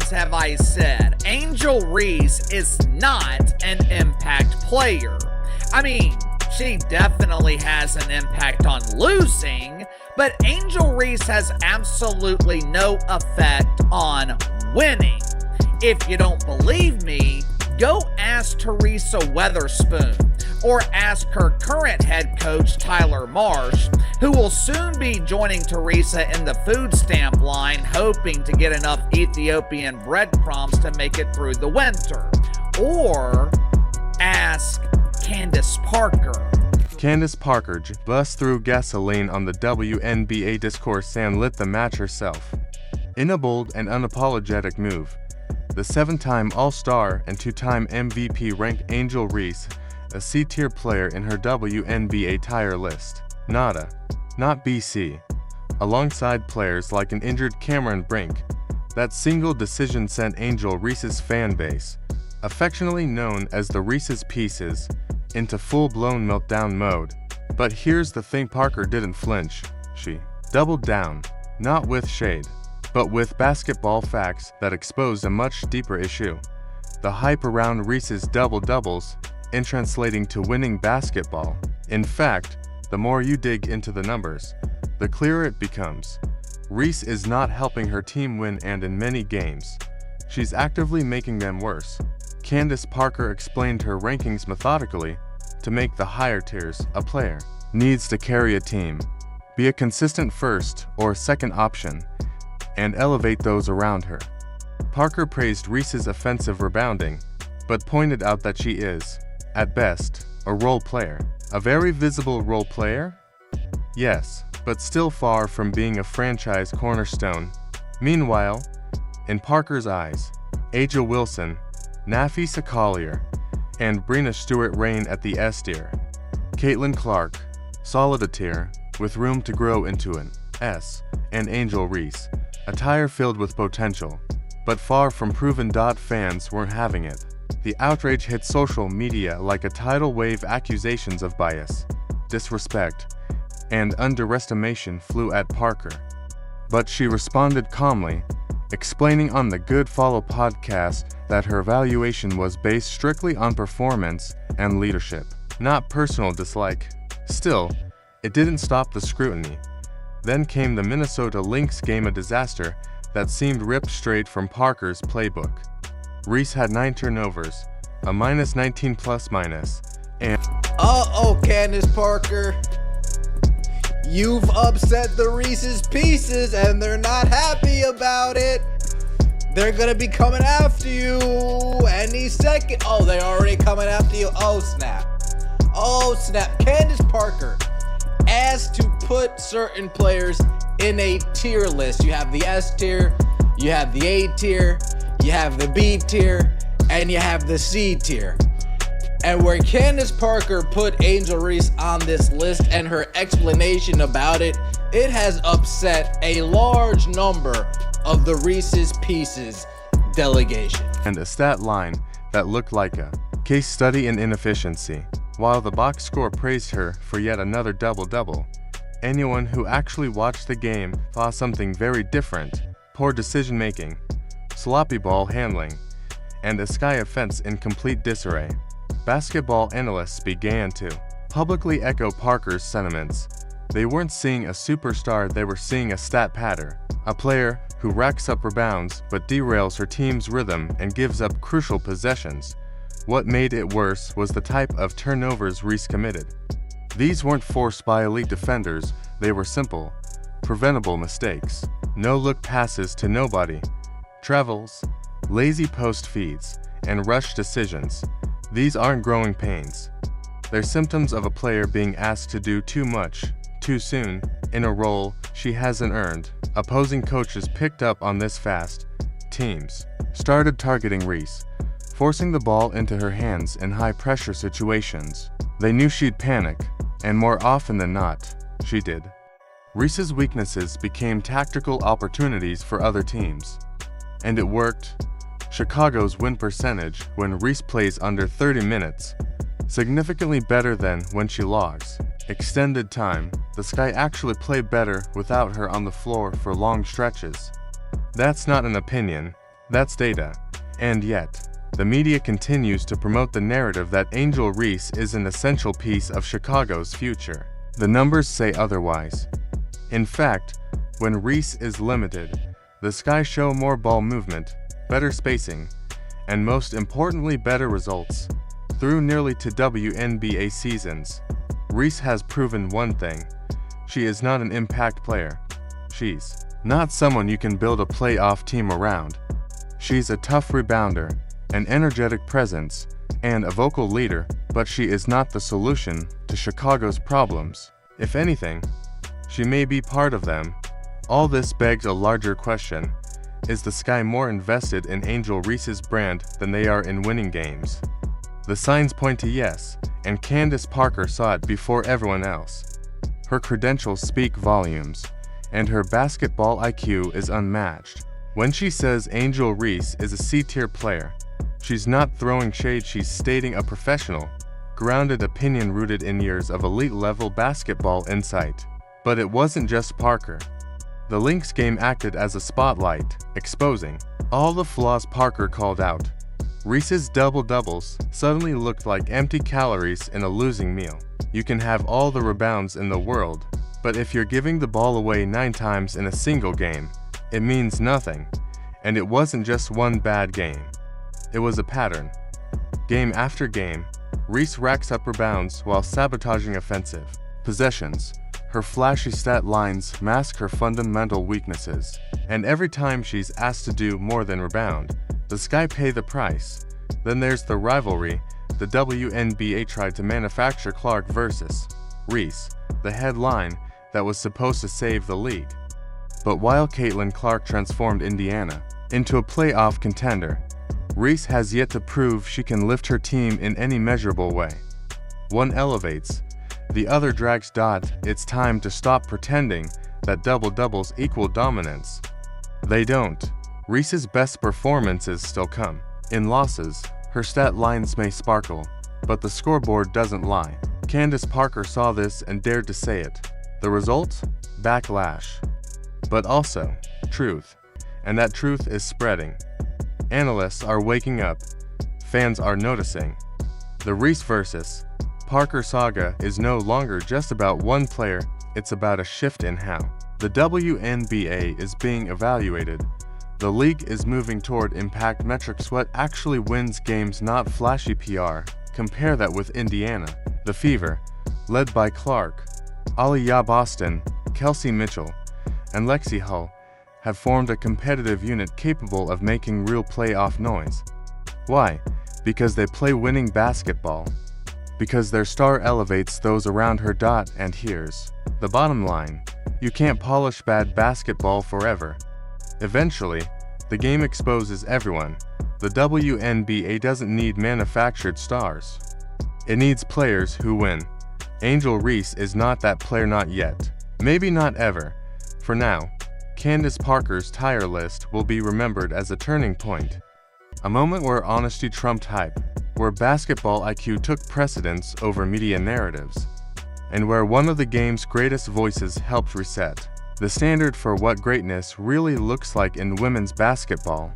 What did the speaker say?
times have I said Angel Reese is not an impact player? I mean, she definitely has an impact on losing, but Angel Reese has absolutely no effect on winning. If you don't believe me, go ask Teresa Weatherspoon or ask her current head coach Tyler Marsh, who will soon be joining Teresa in the food stamp line, hoping to get enough Ethiopian breadcrumbs to make it through the winter. Or ask Candace Parker. Candace Parker bust through gasoline on the WNBA discourse and lit the match herself. In a bold and unapologetic move, the 7-time All-Star and 2-time MVP ranked Angel Reese a C-tier player in her WNBA tier list. Not BC. Alongside players like an injured Cameron Brink, that single decision sent Angel Reese's fan base, affectionately known as the Reese's Pieces, into full-blown meltdown mode. But here's the thing, Parker didn't flinch. She doubled down, not with shade, but with basketball facts that exposed a much deeper issue. The hype around Reese's double-doubles in translating to winning basketball. In fact, the more you dig into the numbers, the clearer it becomes. Reese is not helping her team win, and in many games, she's actively making them worse. Candace Parker explained her rankings methodically. To make the higher tiers, a player needs to carry a team, be a consistent first or second option, and elevate those around her. Parker praised Reese's offensive rebounding, but pointed out that she is, at best, a role player. A very visible role player? Yes, but still far from being a franchise cornerstone. Meanwhile, in Parker's eyes, A'ja Wilson, Nafisa Collier, and Breanna Stewart reign at the S tier. Caitlin Clark, solid a tier, with room to grow into an S, and Angel Reese, a tier filled with potential, but far from proven. Fans weren't having it. The outrage hit social media like a tidal wave. Accusations of bias, disrespect, and underestimation flew at Parker. But she responded calmly, explaining on the Good Follow podcast that her evaluation was based strictly on performance and leadership, not personal dislike. Still, it didn't stop the scrutiny. Then came the Minnesota Lynx game, a disaster that seemed ripped straight from Parker's playbook. Reese had 9 turnovers, a -19 plus-minus, and Candace Parker. You've upset the Reese's Pieces and they're not happy about it. They're gonna be coming after you any second. Oh, they're already coming after you. Oh, snap. Oh, snap. Candace Parker asked to put certain players in a tier list. You have the S tier, you have the A tier, you have the B tier, and you have the C tier. And where Candace Parker put Angel Reese on this list and her explanation about it, it has upset a large number of the Reese's Pieces delegation. And a stat line that looked like a case study in inefficiency. While the box score praised her for yet another double-double, anyone who actually watched the game saw something very different: poor decision-making, sloppy ball handling, and a Sky offense in complete disarray. Basketball analysts began to publicly echo Parker's sentiments. They weren't seeing a superstar, they were seeing a stat patter, a player who racks up rebounds but derails her team's rhythm and gives up crucial possessions. What made it worse was the type of turnovers Reese committed. These weren't forced by elite defenders, they were simple, preventable mistakes. No-look passes to nobody, travels, lazy post feeds, and rush decisions. These aren't growing pains. They're symptoms of a player being asked to do too much, too soon, in a role she hasn't earned. Opposing coaches picked up on this fast. Teams started targeting Reese, forcing the ball into her hands in high-pressure situations. They knew she'd panic, and more often than not, she did. Reese's weaknesses became tactical opportunities for other teams. And it worked. Chicago's win percentage when Reese plays under 30 minutes, significantly better than when she logs extended time. The Sky actually play better without her on the floor for long stretches. That's not an opinion, That's data. And yet, the media continues to promote the narrative that Angel Reese is an essential piece of Chicago's future. The numbers say otherwise. In fact, when Reese is limited, the Sky show more ball movement, better spacing, and most importantly better results. Through nearly 2 WNBA seasons, Reese has proven one thing: she is not an impact player. She's not someone you can build a playoff team around. She's a tough rebounder, an energetic presence, and a vocal leader, but she is not the solution to Chicago's problems. If anything, she may be part of them. All this begs a larger question: is the Sky more invested in Angel Reese's brand than they are in winning games? The signs point to yes, and Candace Parker saw it before everyone else. Her credentials speak volumes, and her basketball IQ is unmatched. When she says Angel Reese is a C-tier player, she's not throwing shade, she's stating a professional, grounded opinion rooted in years of elite-level basketball insight. But it wasn't just Parker. The Lynx game acted as a spotlight, exposing all the flaws Parker called out. Reese's double-doubles suddenly looked like empty calories in a losing meal. You can have all the rebounds in the world, but if you're giving the ball away 9 times in a single game, it means nothing. And it wasn't just one bad game. It was a pattern. Game after game, Reese racks up rebounds while sabotaging offensive possessions. Her flashy stat lines mask her fundamental weaknesses, and every time she's asked to do more than rebound, the Sky pay the price. Then there's the rivalry. The WNBA tried to manufacture Clark versus Reese, the headline that was supposed to save the league. But while Caitlin Clark transformed Indiana into a playoff contender, Reese has yet to prove she can lift her team in any measurable way. One elevates, the other drags. It's time to stop pretending that double-doubles equal dominance. They don't. Reese's best performances still come in losses. Her stat lines may sparkle, but the scoreboard doesn't lie. Candace Parker saw this and dared to say it. The result? Backlash. But also, truth. And that truth is spreading. Analysts are waking up. Fans are noticing. The Reese versus Parker saga is no longer just about one player, it's about a shift in how the WNBA is being evaluated. The league is moving toward impact metrics, what actually wins games, not flashy PR. Compare that with Indiana. The Fever, led by Clark, Aliyah Boston, Kelsey Mitchell, and Lexi Hull, have formed a competitive unit capable of making real playoff noise. Why? Because they play winning basketball. Because their star elevates those around her. And here's the bottom line: you can't polish bad basketball forever. Eventually, the game exposes everyone. The WNBA doesn't need manufactured stars. It needs players who win. Angel Reese is not that player, not yet. Maybe not ever. For now, Candace Parker's tire list will be remembered as a turning point. A moment where honesty trumped hype, where basketball IQ took precedence over media narratives, and where one of the game's greatest voices helped reset the standard for what greatness really looks like in women's basketball.